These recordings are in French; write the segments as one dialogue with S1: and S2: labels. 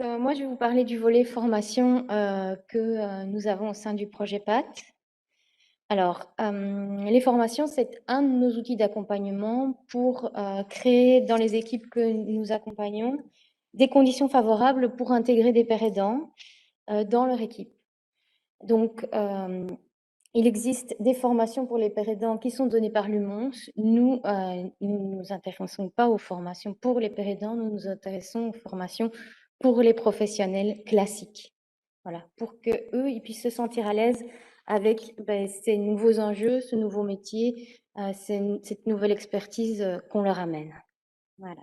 S1: Moi, je vais vous parler du volet formation, que, nous avons au sein du projet PAT. Alors, les formations, c'est un de nos outils d'accompagnement pour, créer dans les équipes que nous accompagnons, des conditions favorables pour intégrer des pairs aidants, dans leur équipe. Donc, il existe des formations pour les pairs aidants qui sont données par l'UMONS. Nous, nous ne nous intéressons pas aux formations pour les pairs aidants, nous nous intéressons aux formations pour les professionnels classiques. Voilà, pour qu'eux, ils puissent se sentir à l'aise avec, ces nouveaux enjeux, ce nouveau métier, cette nouvelle expertise, qu'on leur amène. Voilà.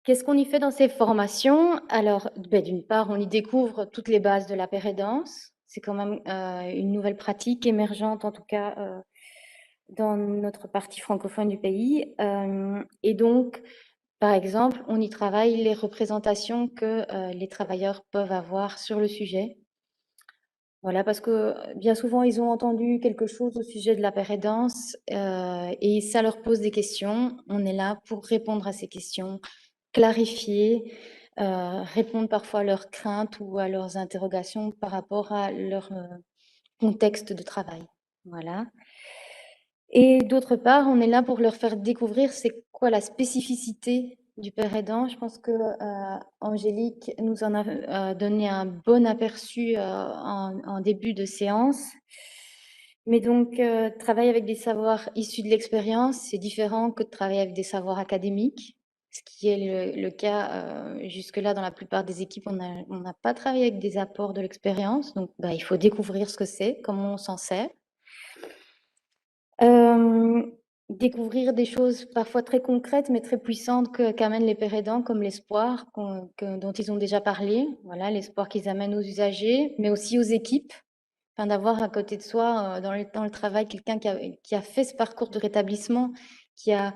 S1: Qu'est-ce qu'on y fait dans ces formations? Alors, d'une part, on y découvre toutes les bases de la pérédance. C'est quand même, une nouvelle pratique émergente, en tout cas, dans notre partie francophone du pays. Et donc, par exemple, on y travaille les représentations que, les travailleurs peuvent avoir sur le sujet. Voilà, parce que, bien souvent, ils ont entendu quelque chose au sujet de la pérédance, et ça leur pose des questions. On est là pour répondre à ces questions, clarifier, répondre parfois à leurs craintes ou à leurs interrogations par rapport à leur, contexte de travail. Voilà. Et d'autre part, on est là pour leur faire découvrir c'est quoi la spécificité du père aidant. Je pense que, Angélique nous en a, donné un bon aperçu, en début de séance. Mais donc, travailler avec des savoirs issus de l'expérience, c'est différent que de travailler avec des savoirs académiques, ce qui est le cas, jusque-là dans la plupart des équipes, on n'a pas travaillé avec des apports de l'expérience, donc il faut découvrir ce que c'est, comment on s'en sert. Hem, Découvrir des choses parfois très concrètes, mais très puissantes qu'amènent les pairs aidants, comme l'espoir dont ils ont déjà parlé. Voilà, l'espoir qu'ils amènent aux usagers, mais aussi aux équipes. Enfin, d'avoir à côté de soi, dans le travail, quelqu'un qui a fait ce parcours de rétablissement, qui a,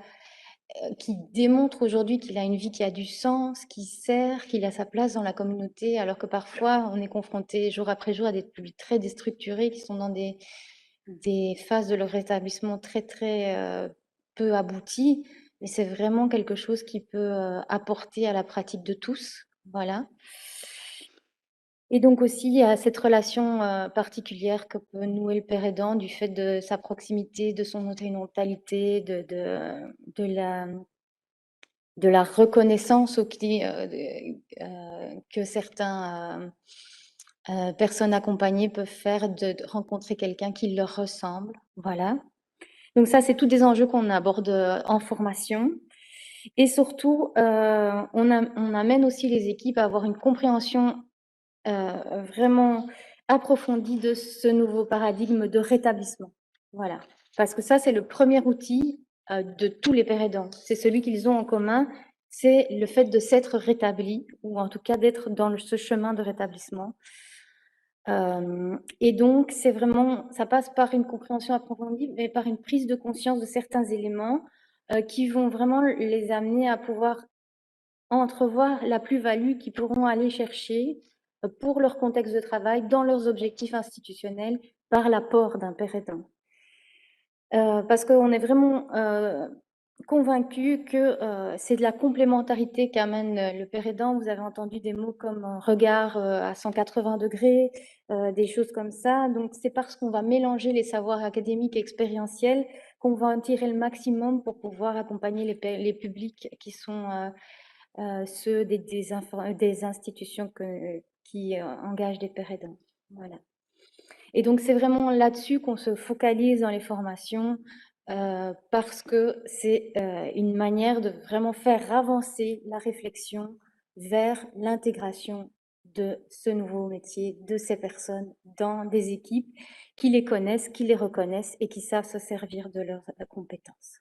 S1: qui démontre aujourd'hui qu'il a une vie qui a du sens, qui sert, qu'il a sa place dans la communauté, alors que parfois on est confronté jour après jour à des publics très déstructurés qui sont dans des phases de leur rétablissement très, très, peu abouties. Mais c'est vraiment quelque chose qui peut, apporter à la pratique de tous. Voilà. Et donc aussi, il y a cette relation, particulière que peut nouer le père aidant du fait de sa proximité, de son horizonalité, de la reconnaissance au qui, que certains, personnes accompagnées peuvent faire de rencontrer quelqu'un qui leur ressemble. Voilà. Donc ça, c'est tous des enjeux qu'on aborde, en formation et surtout, on amène aussi les équipes à avoir une compréhension, vraiment approfondie de ce nouveau paradigme de rétablissement. Voilà, parce que ça, c'est le premier outil, de tous les pères aidants. C'est celui qu'ils ont en commun, c'est le fait de s'être rétablis ou en tout cas d'être dans ce chemin de rétablissement. Et donc c'est vraiment ça passe par une compréhension approfondie, mais par une prise de conscience de certains éléments, qui vont vraiment les amener à pouvoir entrevoir la plus-value qu'ils pourront aller chercher, pour leur contexte de travail, dans leurs objectifs institutionnels, par l'apport d'un père aidant. Parce qu'on est vraiment, convaincus que, c'est de la complémentarité qu'amène, le père aidant. Vous avez entendu des mots comme, regard, à 180°, des choses comme ça. Donc c'est parce qu'on va mélanger les savoirs académiques et expérientiels qu'on va en tirer le maximum pour pouvoir accompagner les publics qui sont, ceux des institutions qui, engagent des pères aidants. Voilà. Et donc c'est vraiment là-dessus qu'on se focalise dans les formations, parce que c'est, une manière de vraiment faire avancer la réflexion vers l'intégration de ce nouveau métier, de ces personnes dans des équipes qui les connaissent, qui les reconnaissent et qui savent se servir de leurs, compétences.